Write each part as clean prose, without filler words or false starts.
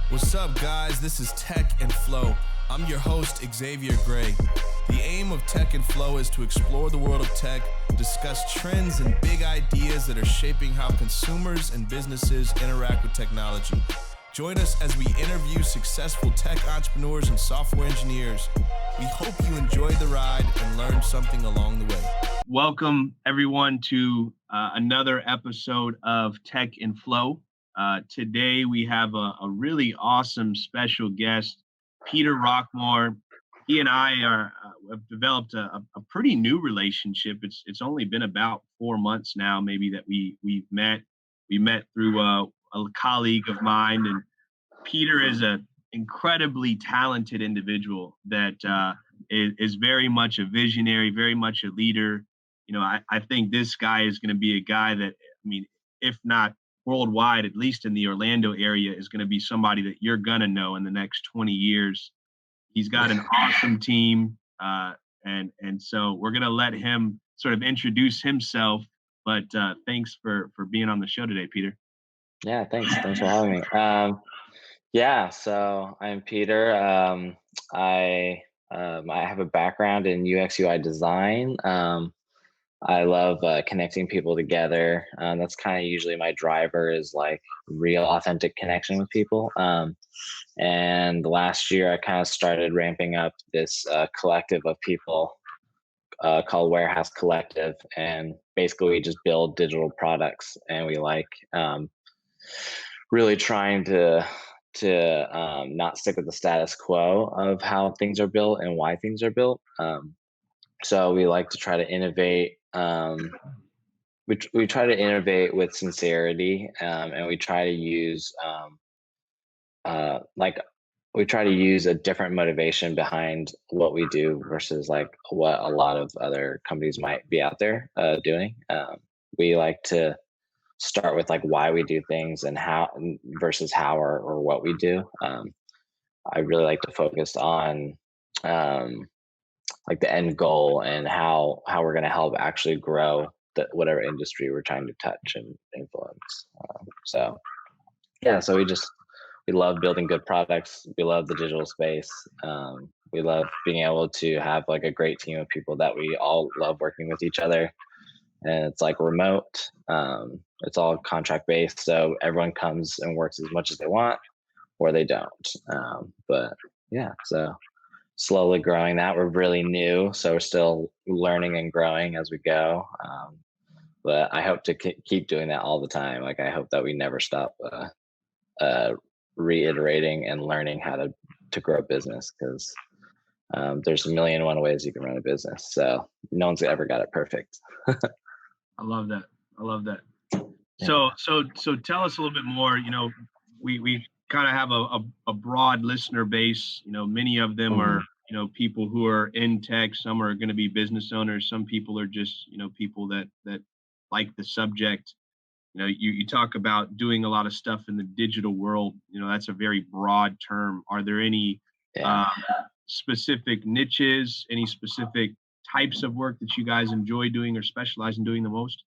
What's up, guys? This is Tech and Flow. I'm your host, Xavier Gray. The aim of Tech and Flow is to explore the world of tech, discuss trends and big ideas that are shaping how consumers and businesses interact with technology. Join us as we interview successful tech entrepreneurs and software engineers. We hope you enjoy the ride and learn something along the way. Welcome, everyone, to another episode of Tech and Flow. Today, we have a really awesome special guest, Peter Roquemore. He and I have developed a pretty new relationship. It's only been about 4 months now, maybe, that we've met. We met through a colleague of mine, and Peter is an incredibly talented individual that is very much a visionary, very much a leader. I think this guy is going to be a guy that, if not worldwide, at least in the Orlando area, is going to be somebody that you're going to know in the next 20 years. He's got an awesome team. And so we're going to let him sort of introduce himself. But thanks for being on the show today, Peter. Yeah, thanks. Thanks for having me. So I'm Peter. I have a background in UX UI design. I love connecting people together. That's kind of usually my driver, is like real authentic connection with people. And last year I kind of started ramping up this collective of people called Warehaus Collective. And basically we just build digital products, and we like really trying to not stick with the status quo of how things are built and why things are built. So we like to try to innovate. We try to innovate with sincerity, and we try to use we try to use a different motivation behind what we do versus like what a lot of other companies might be out there doing. We like to start with like why we do things and how versus how or what we do. I really like to focus on like the end goal and how we're going to help actually grow whatever industry we're trying to touch and influence. So we love building good products. We love the digital space. We love being able to have like a great team of people that we all love working with each other. And it's like remote. It's all contract based, so everyone comes and works as much as they want, or they don't. So slowly growing that. We're really new, so we're still learning and growing as we go. But I hope to keep doing that all the time. Like I hope that we never stop reiterating and learning how to grow a business, because there's a million and one ways you can run a business. So no one's ever got it perfect. I love that. So tell us a little bit more. We kind of have a broad listener base. Many of them are people who are in tech. Some are going to be business owners. Some people are just people that like the subject. You talk about doing a lot of stuff in the digital world. That's a very broad term. Are there any specific niches, any specific types of work that you guys enjoy doing or specialize in doing the most?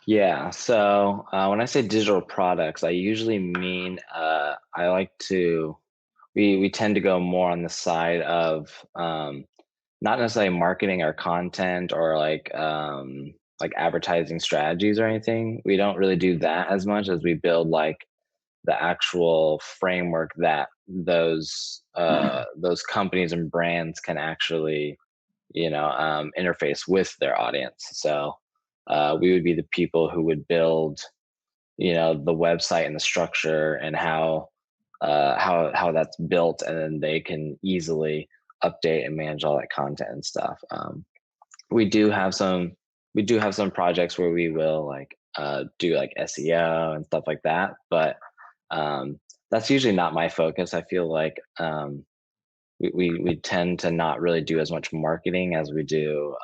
Yeah. So when I say digital products, I usually mean we tend to go more on the side of not necessarily marketing our content or like advertising strategies or anything. We don't really do that as much as we build like the actual framework that those companies and brands can actually interface with their audience. So we would be the people who would build the website and the structure and how that's built, and then they can easily update and manage all that content and stuff. We do have some projects where we will like do like SEO and stuff like that, but that's usually not my focus. I feel like we tend to not really do as much marketing as we do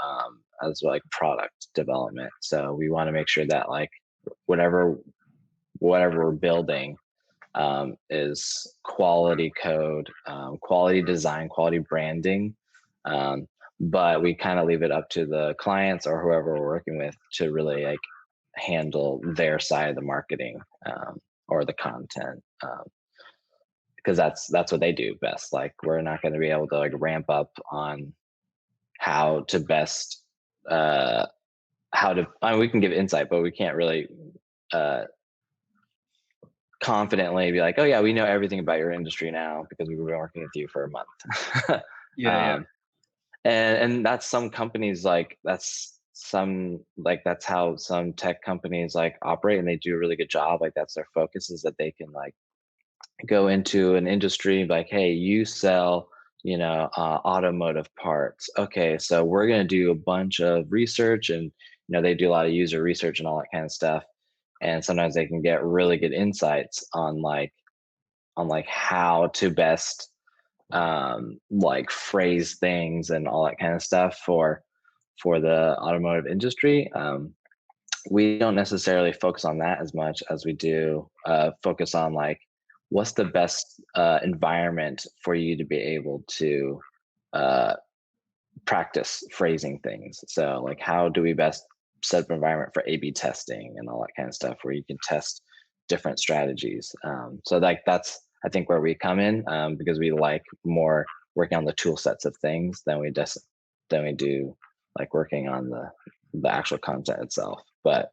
as like product development. So we want to make sure that like whatever we're building is quality code, quality design, quality branding. But we kind of leave it up to the clients or whoever we're working with to really like handle their side of the marketing or the content. because that's what they do best. Like we're not going to be able to like ramp up on how to best how to, I mean, we can give insight, but we can't really uh confidently be like, oh yeah, we know everything about your industry now because we've been working with you for a month. Yeah, yeah. um and that's some companies, like that's how some tech companies like operate, and they do a really good job. Like that's their focus, is that they can like go into an industry like, hey, you sell, automotive parts. Okay, so we're going to do a bunch of research, and they do a lot of user research and all that kind of stuff. And sometimes they can get really good insights on how to best like phrase things and all that kind of stuff for the automotive industry. We don't necessarily focus on that as much as we do focus on like what's the best environment for you to be able to uh, practice phrasing things. So like how do we best set up an environment for A/B testing and all that kind of stuff where you can test different strategies. So like that's I think where we come in, because we like more working on the tool sets of things than we do like working on the actual content itself. But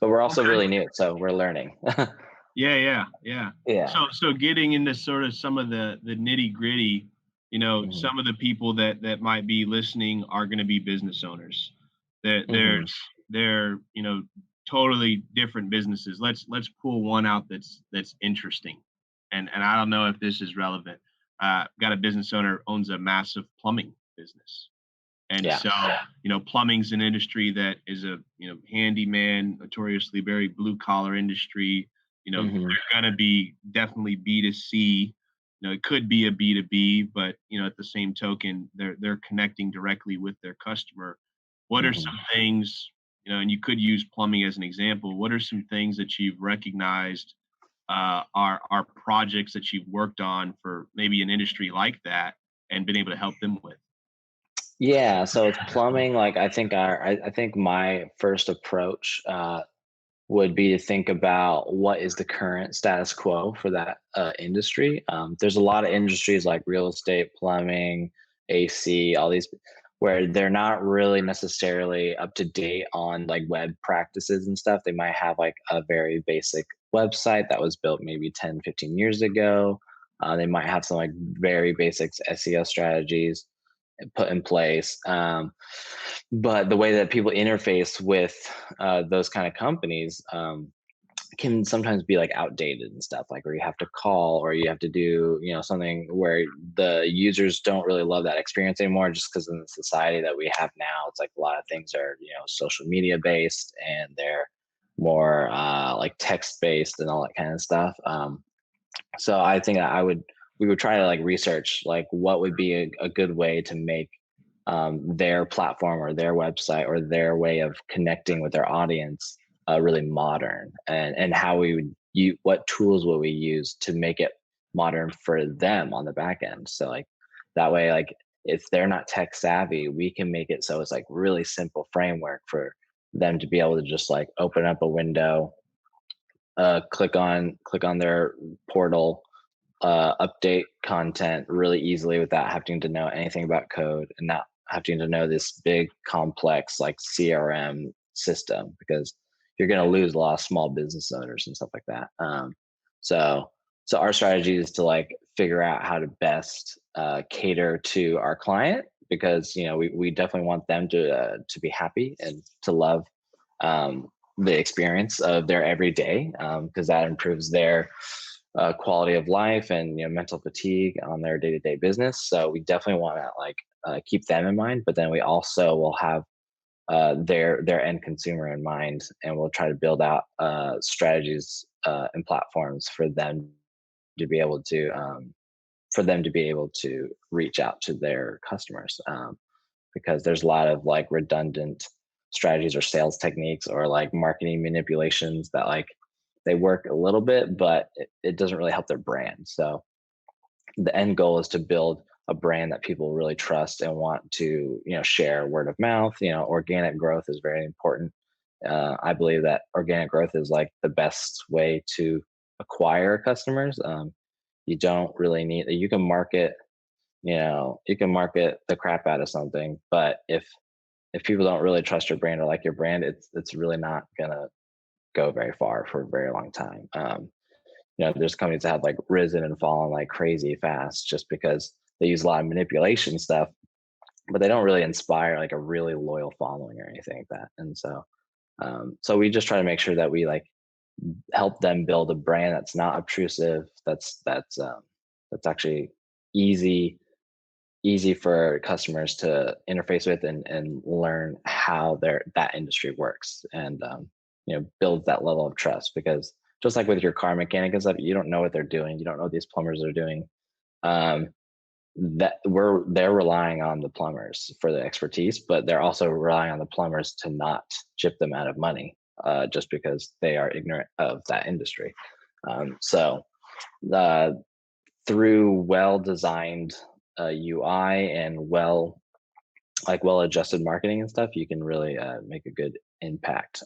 we're also Okay. really new, so we're learning. Yeah, yeah, yeah. Yeah. So getting into sort of some of the nitty-gritty, Hmm. some of the people that might be listening are going to be business owners. Hmm. They're, totally different businesses. Let's pull one out that's interesting. And I don't know if this is relevant. Got a business owner owns a massive plumbing business. And Yeah. so, plumbing's an industry that is a, handyman, notoriously very blue collar industry. Hmm. They're going to be definitely B2C. It could be a B2B, but, at the same token, they're connecting directly with their customer. What are Hmm. some things, and you could use plumbing as an example. What are some things that you've recognized are projects that you've worked on for maybe an industry like that and been able to help them with? Yeah, so with plumbing, like I think my first approach would be to think about what is the current status quo for that industry. There's a lot of industries like real estate, plumbing, AC, all these, where they're not really necessarily up to date on like web practices and stuff. They might have like a very basic website that was built maybe 10, 15 years ago. They might have some like very basic SEO strategies put in place. But the way that people interface with those kind of companies can sometimes be like outdated and stuff, like where you have to call or you have to do something where the users don't really love that experience anymore, just because in the society that we have now, it's like a lot of things are social media based, and they're more like text based and all that kind of stuff. So I think we would try to like research like what would be a good way to make their platform or their website or their way of connecting with their audience really modern, and how we would what tools will we use to make it modern for them on the back end. So like that way, like if they're not tech savvy, we can make it so it's like really simple framework for them to be able to just like open up a window, click on their portal, update content really easily without having to know anything about code, and not having to know this big complex like CRM system, because you're going to lose a lot of small business owners and stuff like that. So so our strategy is to like figure out how to best cater to our client, because we definitely want them to be happy and to love the experience of their everyday, because that improves their quality of life and mental fatigue on their day-to-day business. So we definitely want to like keep them in mind, but then we also will have their end consumer in mind, and we'll try to build out strategies and platforms to be able to for them to be able to reach out to their customers, because there's a lot of like redundant strategies or sales techniques or like marketing manipulations that like they work a little bit, but it doesn't really help their brand. So the end goal is to build a brand that people really trust and want to share word of mouth. Organic growth is very important. I believe that organic growth is like the best way to acquire customers. You don't really need, you can market, you can market the crap out of something, but if people don't really trust your brand or like your brand, it's really not gonna go very far for a very long time. There's companies that have like risen and fallen like crazy fast just because they use a lot of manipulation stuff, but they don't really inspire like a really loyal following or anything like that. And so we just try to make sure that we like help them build a brand that's not obtrusive, that's actually easy for customers to interface with and learn how that industry works, and build that level of trust. Because just like with your car mechanic and stuff, you don't know what they're doing, you don't know what these plumbers are doing. um, they're relying on the plumbers for the expertise, but they're also relying on the plumbers to not chip them out of money, just because they are ignorant of that industry. So uh, through well designed UI and well adjusted marketing and stuff, you can really make a good impact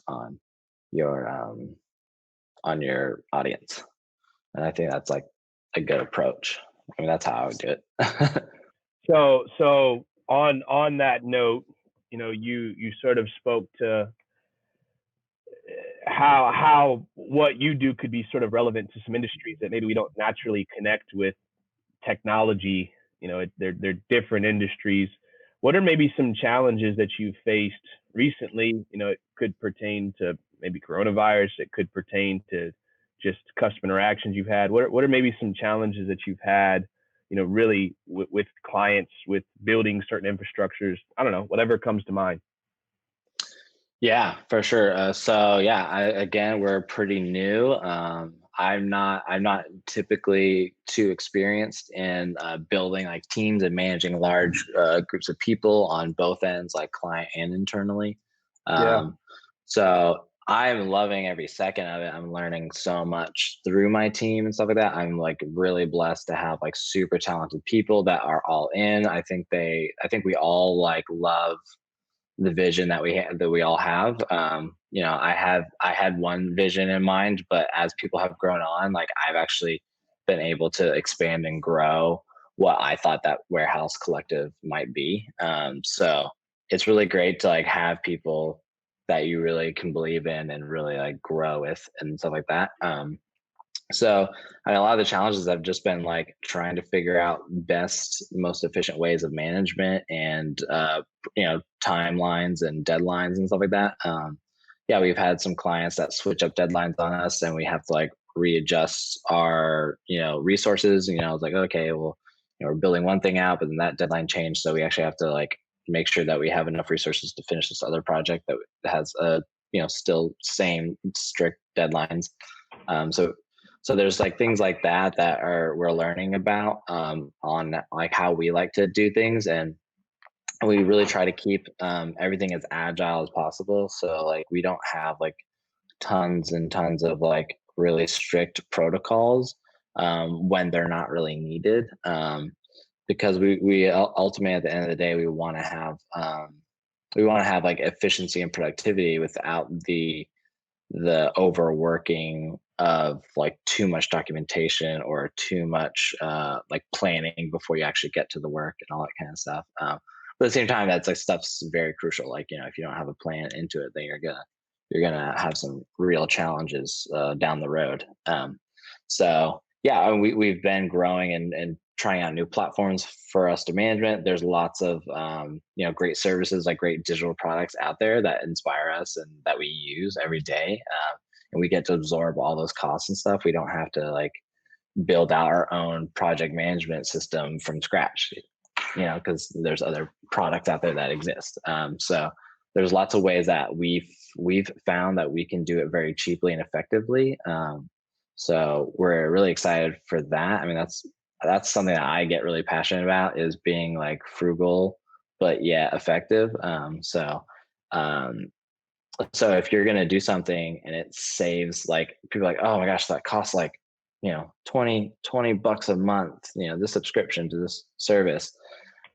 your um, on your audience. And I think that's like a good approach. I mean, that's how I would do it. So on that note, you sort of spoke to how what you do could be sort of relevant to some industries that maybe we don't naturally connect with technology. They're different industries. What are maybe some challenges that you've faced recently? It could pertain to maybe coronavirus. It could pertain to just customer interactions you've had. What are maybe some challenges that you've had, really with clients, with building certain infrastructures? I don't know, whatever comes to mind. Yeah, for sure. So yeah, again, we're pretty new. I'm not typically too experienced in building like teams and managing large groups of people on both ends, like client and internally. Yeah. Um, so I'm loving every second of it. I'm learning so much through my team and stuff like that. I'm like really blessed to have like super talented people that are all in. I think we all like love the vision that we all have. I had one vision in mind, but as people have grown on, like I've actually been able to expand and grow what I thought that warehouse collective might be. So it's really great to like have people that you really can believe in and really like grow with and stuff like that. So a lot of the challenges have just been like trying to figure out best, most efficient ways of management and timelines and deadlines and stuff like that. Yeah, we've had some clients that switch up deadlines on us, and we have to like readjust our resources. It's like, okay, well, we're building one thing out, but then that deadline changed, so we actually have to like make sure that we have enough resources to finish this other project that has still same strict deadlines. So there's like things like that we're learning about on like how we like to do things, and we really try to keep everything as agile as possible. So like we don't have like tons and tons of like really strict protocols when they're not really needed, because we ultimately at the end of the day we want to have like efficiency and productivity without the overworking of like too much documentation or too much like planning before you actually get to the work and all that kind of stuff. But at the same time, that's like stuff's very crucial. Like, if you don't have a plan into it, then you're gonna have some real challenges down the road. So yeah, we've been growing and trying out new platforms for us to management. There's lots of great services, like great digital products out there that inspire us and that we use every day, and we get to absorb all those costs and stuff. We don't have to like build out our own project management system from scratch, because there's other products out there that exist. So there's lots of ways that we've found that we can do it very cheaply and effectively. So we're really excited for that. I mean, that's something that I get really passionate about, is being like frugal but yeah effective. So if you're gonna do something and it saves, like, people are like, oh my gosh, that costs like 20 bucks a month, this subscription to this service.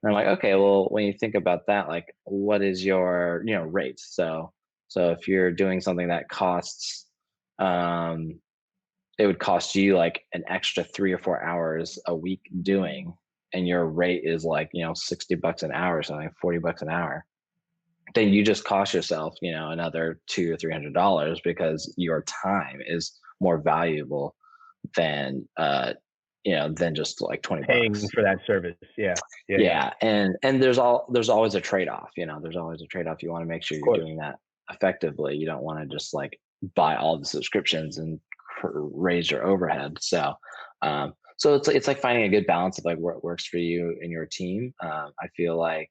And I'm like, okay, well, when you think about that, like, what is your rate? So if you're doing something that costs it would cost you like an extra 3 or 4 hours a week doing, and your rate is like, $60 an hour or something, $40 an hour, then you just cost yourself, another $200 or $300 because your time is more valuable than than just like Paying $20. for that service. Yeah. Yeah. And there's always a trade-off, there's always a trade-off. You want to make sure Of you're course. doing that effectively. You don't want to just like buy all the subscriptions and raise your overhead. So it's like finding a good balance of like what works for you and your team. I feel like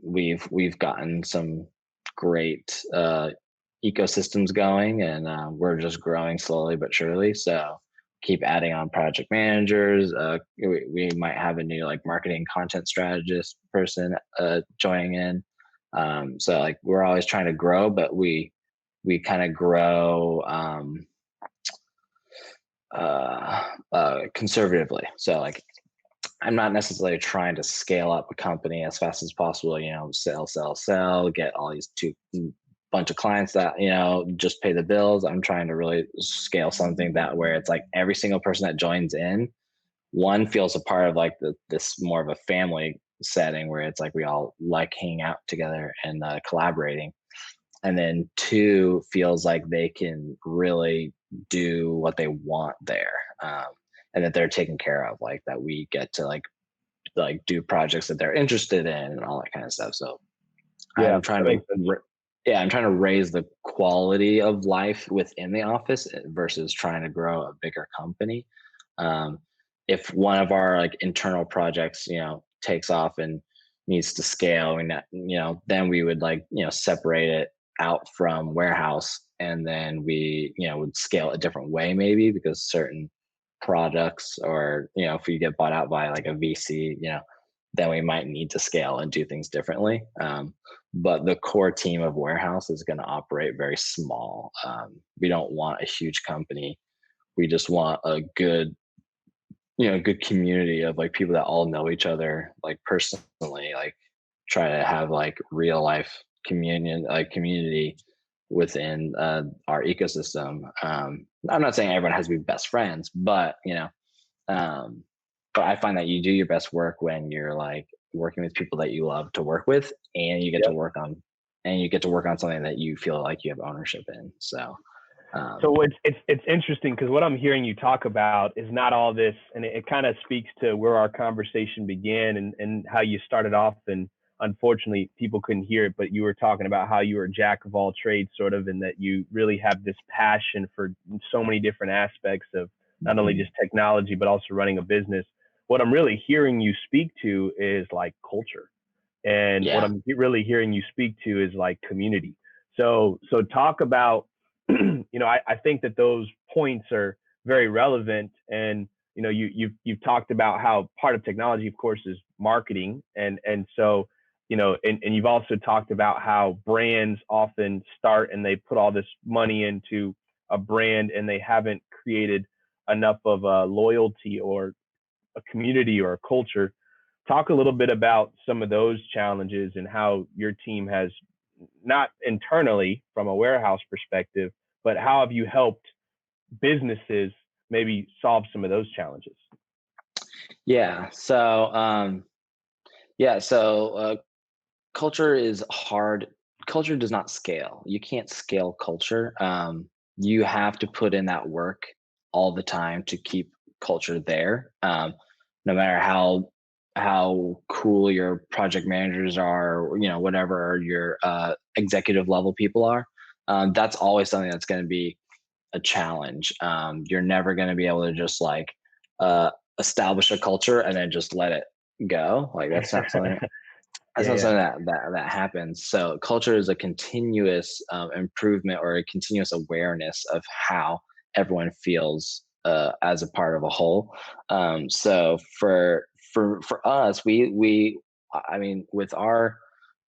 we've gotten some great ecosystems going, and we're just growing slowly but surely. So keep adding on project managers. We might have a new like marketing content strategist person joining in. So like we're always trying to grow, but we kind of grow conservatively. So like I'm not necessarily trying to scale up a company as fast as possible, sell, get all these bunch of clients that, just pay the bills. I'm trying to really scale something that where it's like every single person that joins in, one feels a part of like this more of a family setting where it's like we all like hanging out together and collaborating. And then two feels like they can really do what they want there. And that they're taken care of, like that we get to like do projects that they're interested in and all that kind of stuff. So Yeah, I'm trying to raise the quality of life within the office versus trying to grow a bigger company. If one of our like internal projects, takes off and needs to scale, and then we would like, separate it out from Warehouse, and then we, would scale a different way maybe because certain products, or if we get bought out by like a VC, then we might need to scale and do things differently. But the core team of Warehouse is going to operate very small. We don't want a huge company. We just want a good community of like people that all know each other, like personally, like try to have like real life community within our ecosystem. I'm not saying everyone has to be best friends, but but I find that you do your best work when you're like working with people that you love to work with, and you get to work on something that you feel like you have ownership in. So it's interesting because what I'm hearing you talk about is not all this, and it kind of speaks to where our conversation began and how you started off. And unfortunately, people couldn't hear it, but you were talking about how you were a jack of all trades, sort of, and that you really have this passion for so many different aspects of not only just technology, but also running a business. What I'm really hearing you speak to is like culture. And what I'm really hearing you speak to is like community. So talk about, I think that those points are very relevant. And, you've talked about how part of technology, of course, is marketing. And so, and you've also talked about how brands often start and they put all this money into a brand and they haven't created enough of a loyalty or a community or a culture. Talk a little bit about some of those challenges and how your team has, not internally from a Warehouse perspective, but how have you helped businesses maybe solve some of those challenges? Yeah. So culture is hard. Culture does not scale. You can't scale culture. You have to put in that work all the time to keep culture there. No matter how cool your project managers are, or, whatever your executive level people are, that's always something that's going to be a challenge. You're never going to be able to just like establish a culture and then just let it go. Like that's not something. That's not something that happens. So culture is a continuous improvement or a continuous awareness of how everyone feels as a part of a whole. So for us, I mean, with our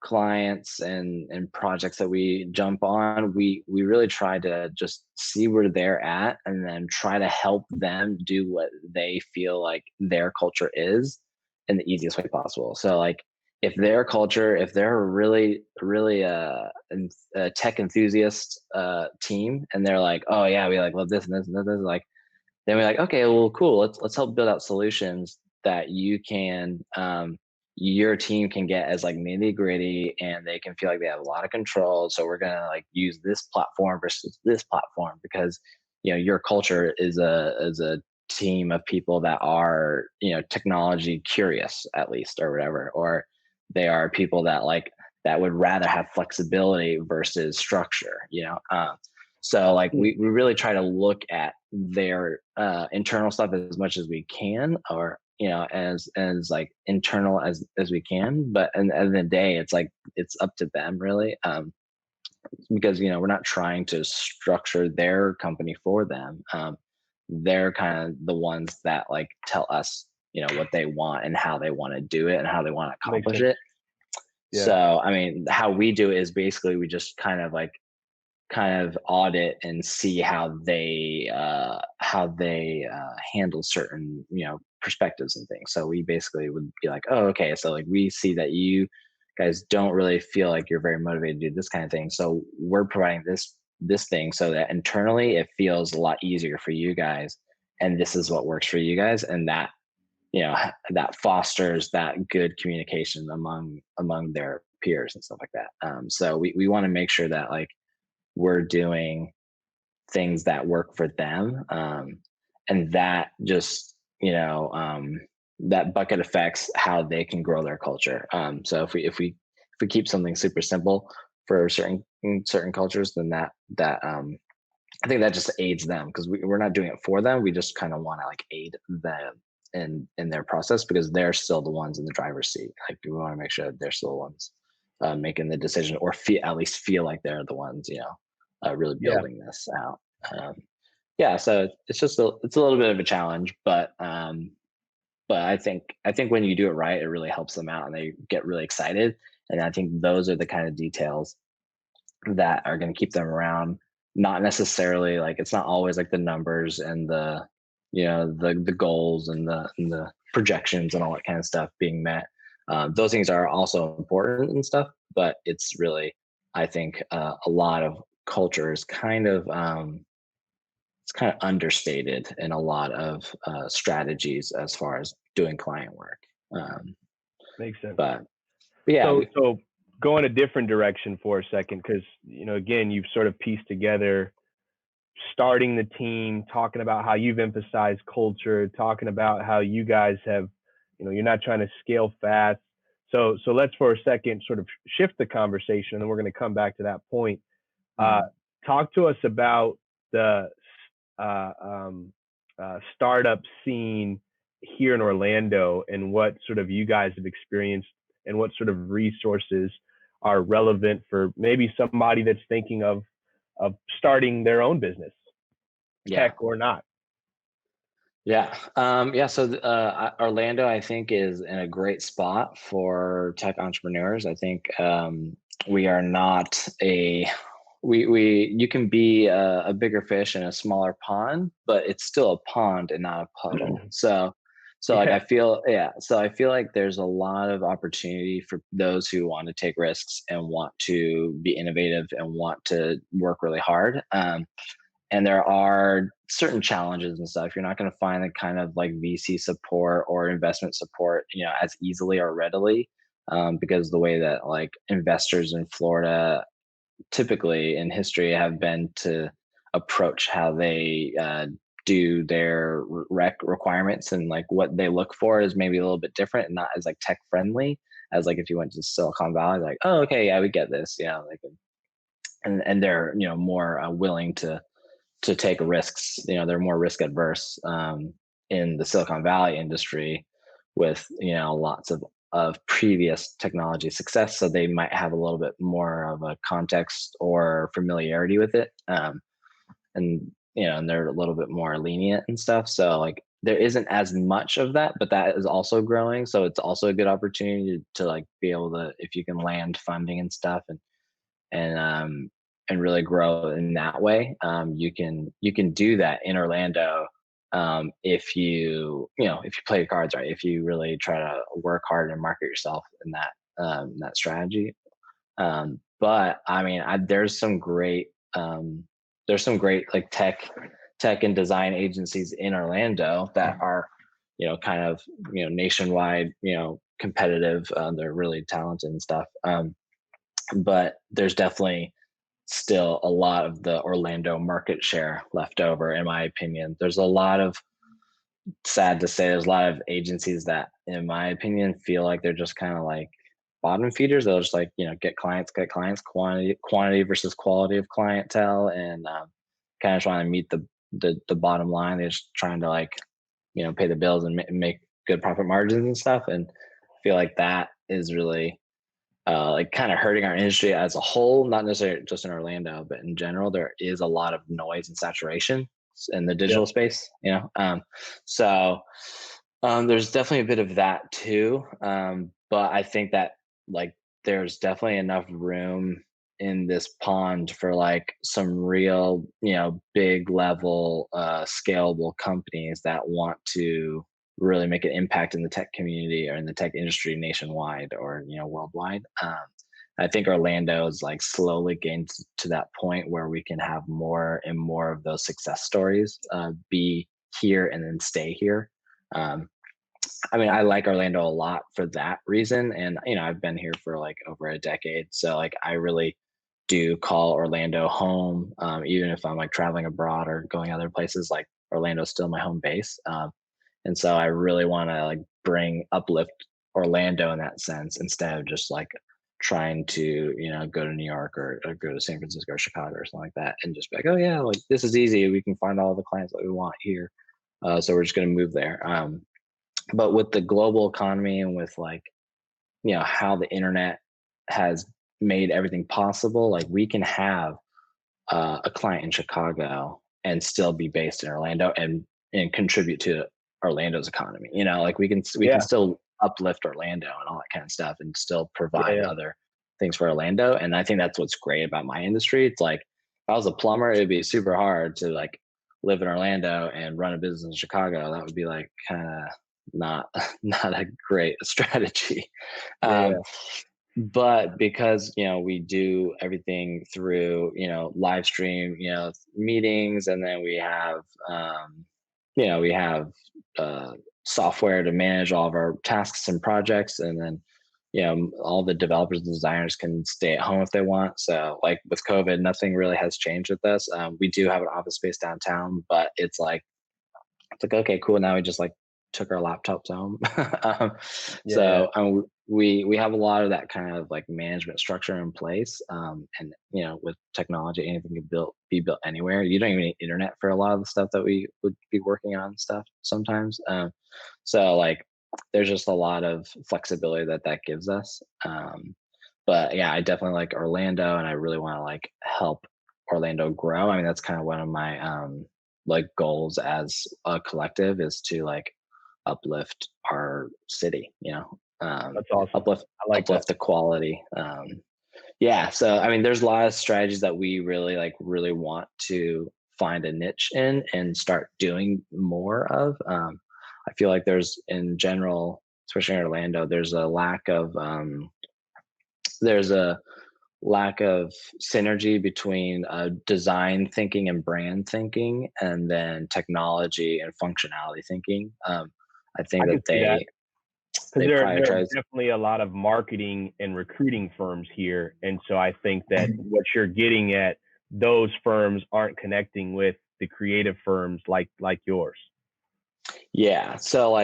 clients and projects that we jump on, we really try to just see where they're at and then try to help them do what they feel like their culture is in the easiest way possible. So like if their culture, if they're a really a tech enthusiast team, and they're like, oh yeah, we like love this and this and this, like, then we're like, okay, well, cool. Let's help build out solutions that you can your team can get as like nitty gritty, and they can feel like they have a lot of control. So we're gonna like use this platform versus this platform because your culture is a team of people that are technology curious at least or whatever, or they are people that like that would rather have flexibility versus structure. So like we really try to look at their internal stuff as much as we can, or as like internal as we can. But at the end of the day, it's like it's up to them really, because we're not trying to structure their company for them. They're kind of the ones that like tell us what they want and how they want to do it and how they want to accomplish it. Yeah. So I mean, how we do it is basically we just kind of audit and see how they handle certain perspectives and things. So we basically would be like, oh, okay, so like we see that you guys don't really feel like you're very motivated to do this kind of thing, so we're providing this thing so that internally it feels a lot easier for you guys, and this is what works for you guys, and that that fosters that good communication among their peers and stuff like that. So we want to make sure that like we're doing things that work for them, and that just that bucket affects how they can grow their culture. So if we keep something super simple for certain cultures, then that I think that just aids them, because we're not doing it for them. We just kind of want to like aid them in their process, because they're still the ones in the driver's seat. Like we want to make sure that they're still the ones making the decision, or at least feel like they're the ones really building this out. So it's just it's a little bit of a challenge, but I think when you do it right, it really helps them out and they get really excited. And I think those are the kind of details that are going to keep them around. Not necessarily like, it's not always like the numbers and the the goals and the projections and all that kind of stuff being met. Those things are also important and stuff, but it's really, I think, a lot of culture is kind of understated in a lot of strategies as far as doing client work. Makes sense. But yeah. So go in a different direction for a second, because again, you've sort of pieced together starting the team, talking about how you've emphasized culture, talking about how you guys have, you're not trying to scale fast. So let's for a second sort of shift the conversation, and then we're going to come back to that point. Talk to us about the startup scene here in Orlando, and what sort of you guys have experienced, and what sort of resources are relevant for maybe somebody that's thinking of starting their own business, tech or not. So Orlando, I think, is in a great spot for tech entrepreneurs. I think we are not you can be a bigger fish in a smaller pond, but it's still a pond and not a puddle. Like I feel like there's a lot of opportunity for those who want to take risks and want to be innovative and want to work really hard. And there are certain challenges and stuff. You're not going to find the kind of like VC support or investment support, as easily or readily, because the way that like investors in Florida typically in history have been to approach how they do their rec requirements, and like what they look for is maybe a little bit different and not as like tech friendly as like if you went to Silicon Valley, like, oh, okay, yeah, we get this, and they're more willing to take risks. They're more risk adverse in the Silicon Valley industry with lots of previous technology success, so they might have a little bit more of a context or familiarity with it, and they're a little bit more lenient and stuff. So like there isn't as much of that, but that is also growing. So it's also a good opportunity to like be able to, if you can land funding and stuff and really grow in that way. You can do that in Orlando if you play your cards right, if you really try to work hard and market yourself that strategy. But I mean, there's some great like tech and design agencies in Orlando that are, kind of, nationwide, competitive. They're really talented and stuff. But there's definitely still a lot of the Orlando market share left over, in my opinion. There's a lot of, sad to say, there's a lot of agencies that, in my opinion, feel like they're just kind of like bottom feeders. They'll just like, get clients, quantity versus quality of clientele, and kind of trying to meet the bottom line. They're just trying to like, pay the bills and make good profit margins and stuff. And I feel like that is really like kind of hurting our industry as a whole, not necessarily just in Orlando, but in general. There is a lot of noise and saturation in the digital space, so there's definitely a bit of that too. But I think that like there's definitely enough room in this pond for like some real, big level, scalable companies that want to really make an impact in the tech community or in the tech industry nationwide or, worldwide. I think Orlando is like slowly getting to that point where we can have more and more of those success stories be here and then stay here. I mean, I like Orlando a lot for that reason. And, I've been here for like over a decade. So like, I really do call Orlando home. Even if I'm like traveling abroad or going other places, like Orlando's still my home base. And so I really want to like uplift Orlando in that sense, instead of just like trying to, go to New York or go to San Francisco or Chicago or something like that and just be like, oh yeah, like this is easy. We can find all the clients that we want here. So we're just going to move there. But with the global economy and with like, how the internet has made everything possible, like we can have a client in Chicago and still be based in Orlando and contribute to Orlando's economy. Like we can still uplift Orlando and all that kind of stuff and still provide other things for Orlando. And I think that's what's great about my industry. It's like, if I was a plumber, it'd be super hard to like live in Orlando and run a business in Chicago. That would be like kind of not a great strategy. But because, we do everything through, live stream, meetings, and then we have, software to manage all of our tasks and projects. And then, all the developers and designers can stay at home if they want. So like with COVID, nothing really has changed with us. We do have an office space downtown, but it's like, okay, cool. Now we just like took our laptops home. We have a lot of that kind of like management structure in place. And with technology, anything can be built anywhere. You don't even need internet for a lot of the stuff that we would be working on stuff sometimes. So like there's just a lot of flexibility that gives us. But yeah, I definitely like Orlando, and I really want to like help Orlando grow. I mean, that's kind of one of my like goals as a collective, is to like uplift our city, That's awesome. uplift the quality. So I mean, there's a lot of strategies that we really want to find a niche in and start doing more of. I feel like there's, in general, especially in Orlando, there's a lack of synergy between design thinking and brand thinking, and then technology and functionality thinking. I think that they there are prioritize. definitely a lot of marketing and recruiting firms here. And so I think that what you're getting at, those firms aren't connecting with the creative firms like yours. Yeah. So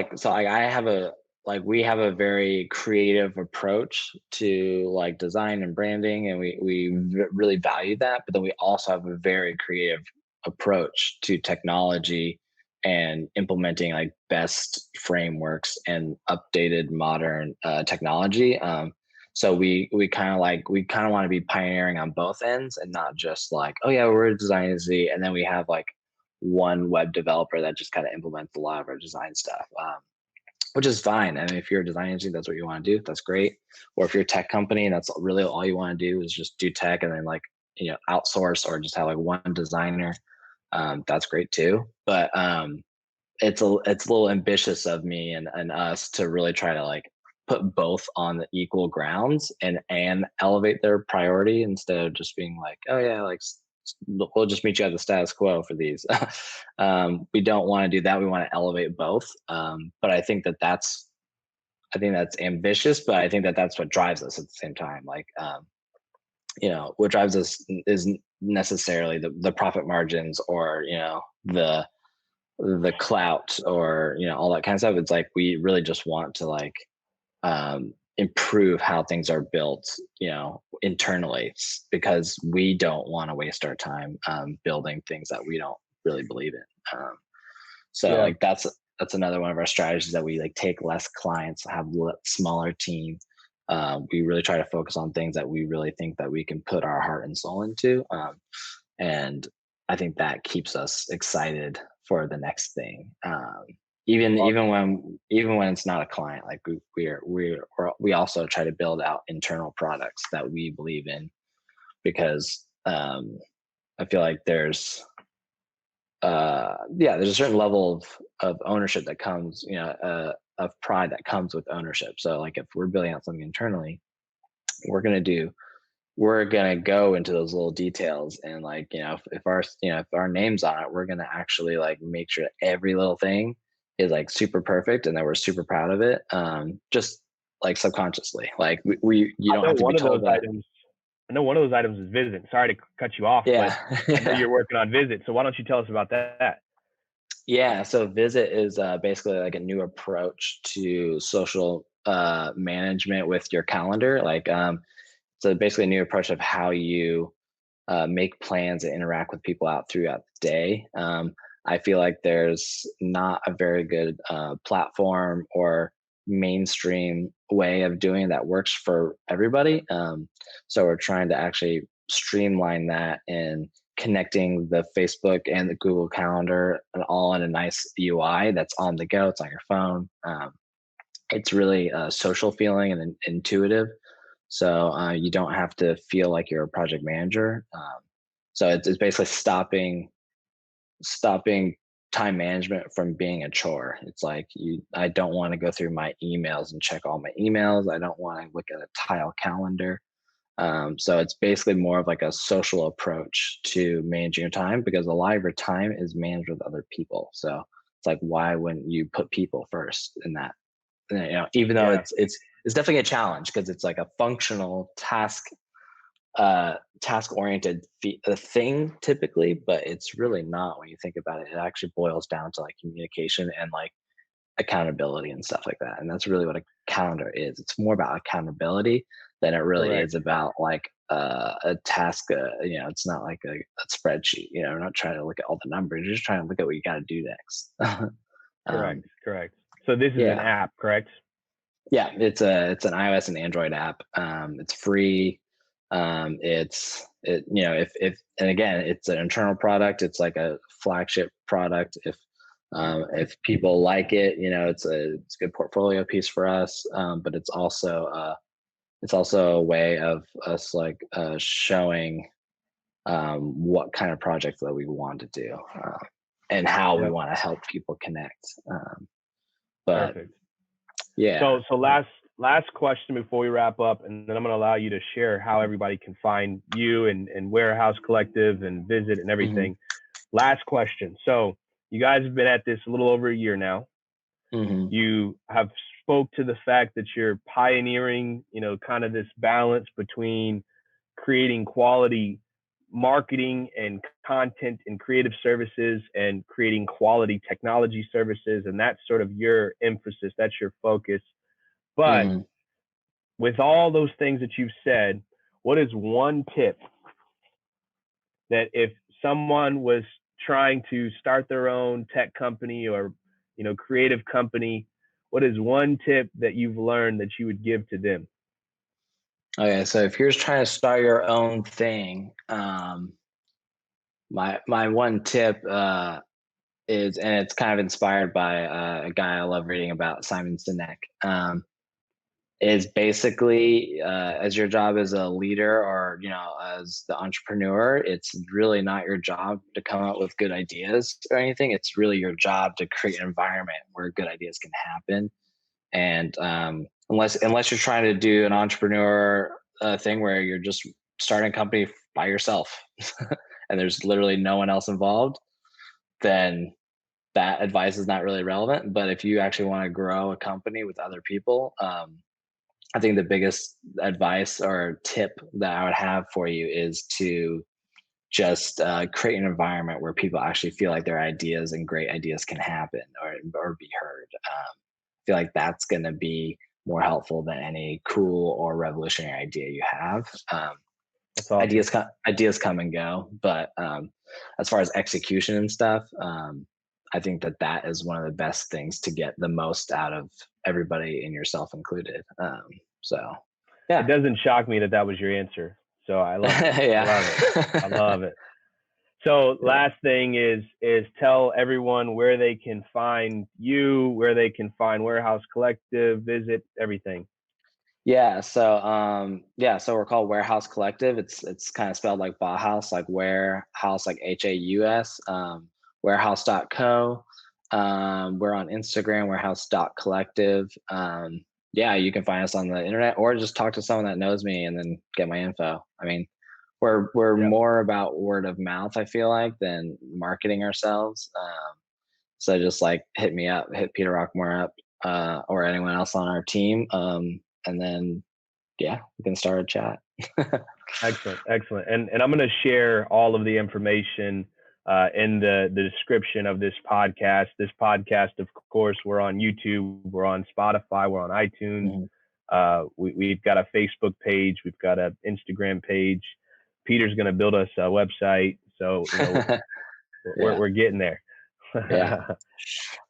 we have a very creative approach to like design and branding, and we really value that. But then we also have a very creative approach to technology and implementing like best frameworks and updated modern technology. So we kind of want to be pioneering on both ends, and not just like, oh yeah, we're a design agency, and then we have like one web developer that just kind of implements a lot of our design stuff. Which is fine. I mean, if you're a design agency, that's what you want to do, that's great. Or if you're a tech company and that's really all you want to do is just do tech and then like, outsource or just have like one designer, that's great too. But it's a little ambitious of me and us to really try to like put both on the equal grounds and elevate their priority instead of just being like, oh yeah, like we'll just meet you at the status quo for these. We don't want to do that. We want to elevate both. But I think that's ambitious, but I think that's what drives us at the same time. Like, what drives us isn't necessarily the profit margins or, the clout or, all that kind of stuff. It's like, we really just want to like, improve how things are built, internally, because we don't want to waste our time, building things that we don't really believe in. Like that's another one of our strategies, that we like take less clients, have smaller team. We really try to focus on things that we really think that we can put our heart and soul into. And I think that keeps us excited for the next thing. Even when it's not a client, like we also try to build out internal products that we believe in, because I feel like there's a certain level of ownership that comes, of pride that comes with ownership. So like if we're building out something internally, we're gonna go into those little details, and like, if our name's on it, we're gonna actually like make sure every little thing is like super perfect and that we're super proud of it. Just like subconsciously, like you don't have to be told that. I know one of those items is Visit. Sorry to cut you off, yeah. but I know you're working on Visit. So why don't you tell us about that? Yeah, so Visit is basically like a new approach to social management with your calendar. Like, so basically a new approach of how you make plans and interact with people out throughout the day. I feel like there's not a very good platform or mainstream way of doing that works for everybody. So we're trying to actually streamline that and connecting the Facebook and the Google Calendar and all in a nice UI that's on the go. It's on your phone. It's really social feeling and intuitive. So you don't have to feel like you're a project manager. So it's basically stopping time management from being a chore. It's like I don't want to go through my emails and check all my emails. I don't want to look at a tile calendar. So it's basically more of like a social approach to managing your time, because a lot of your time is managed with other people. So it's like, why wouldn't you put people first in that? Even though it's definitely a challenge, because it's like a functional task oriented thing typically, but it's really not when you think about it. It actually boils down to like communication and like accountability and stuff like that. And that's really what a calendar is. It's more about accountability than it really is about like a task. It's not like a spreadsheet. We're not trying to look at all the numbers. You're just trying to look at what you got to do next. Correct. So this is an app, correct? Yeah, it's an iOS and Android app. It's free. If and again, it's an internal product. It's like a flagship product. If people like it, it's a good portfolio piece for us. But it's also a way of us like showing what kind of projects that we want to do, and how we want to help people connect. But perfect. Yeah. So last question before we wrap up, and then I'm going to allow you to share how everybody can find you and Warehaus Collective and Visit and everything. Mm-hmm. Last question. So you guys have been at this a little over a year now. Mm-hmm. You have spoke to the fact that you're pioneering, kind of this balance between creating quality marketing and content and creative services and creating quality technology services. And that's sort of your emphasis. That's your focus. But with all those things that you've said, what is one tip that if someone was trying to start their own tech company or, creative company, what is one tip that you've learned that you would give to them? Okay, so if you're trying to start your own thing, my one tip is, and it's kind of inspired by a guy I love reading about, Simon Sinek, is basically as your job as a leader or as the entrepreneur, it's really not your job to come up with good ideas or anything. It's really your job to create an environment where good ideas can happen. And unless you're trying to do an entrepreneur thing where you're just starting a company by yourself and there's literally no one else involved, then that advice is not really relevant. But if you actually want to grow a company with other people, I think the biggest advice or tip that I would have for you is to just create an environment where people actually feel like their ideas and great ideas can happen or be heard. I feel like that's going to be more helpful than any cool or revolutionary idea you have. That's awesome. Ideas come and go, but as far as execution and stuff, I think that is one of the best things to get the most out of everybody, and yourself included. So, It doesn't shock me that was your answer. So I love it. yeah, I love it. I love it. So last thing is tell everyone where they can find you, where they can find Warehaus Collective, visit everything. Yeah. So so we're called Warehaus Collective. It's kind of spelled like Bauhaus, like warehouse, like Haus, warehouse.co. We're on Instagram, warehouse.collective. Yeah, you can find us on the internet or just talk to someone that knows me and then get my info. I mean, we're more about word of mouth, I feel like, than marketing ourselves. So just like hit me up, hit Peter Roquemore up, or anyone else on our team. And then, yeah, we can start a chat. Excellent. And I'm going to share all of the information in the description of this podcast. This podcast, of course, we're on YouTube, we're on Spotify, we're on iTunes. Mm-hmm. We've got a Facebook page, we've got an Instagram page. Peter's going to build us a website, so we're getting there. Yeah.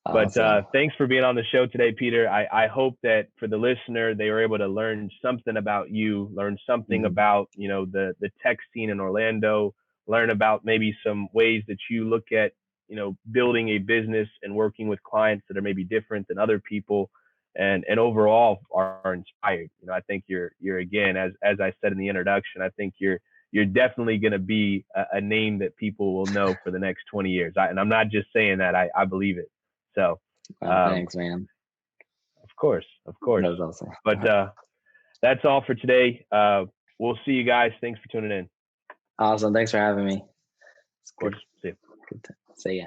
But thanks for being on the show today, Peter. I hope that for the listener, they were able to learn something about you, learn something about, the tech scene in Orlando, learn about maybe some ways that you look at, building a business and working with clients that are maybe different than other people, and overall are inspired. I think you're again, as I said in the introduction, I think you're definitely going to be a name that people will know for the next 20 years. And I'm not just saying that, I believe it. So thanks, man. Of course. That's awesome. But that's all for today. We'll see you guys. Thanks for tuning in. Awesome. Thanks for having me. Of course. See you. Good to see ya.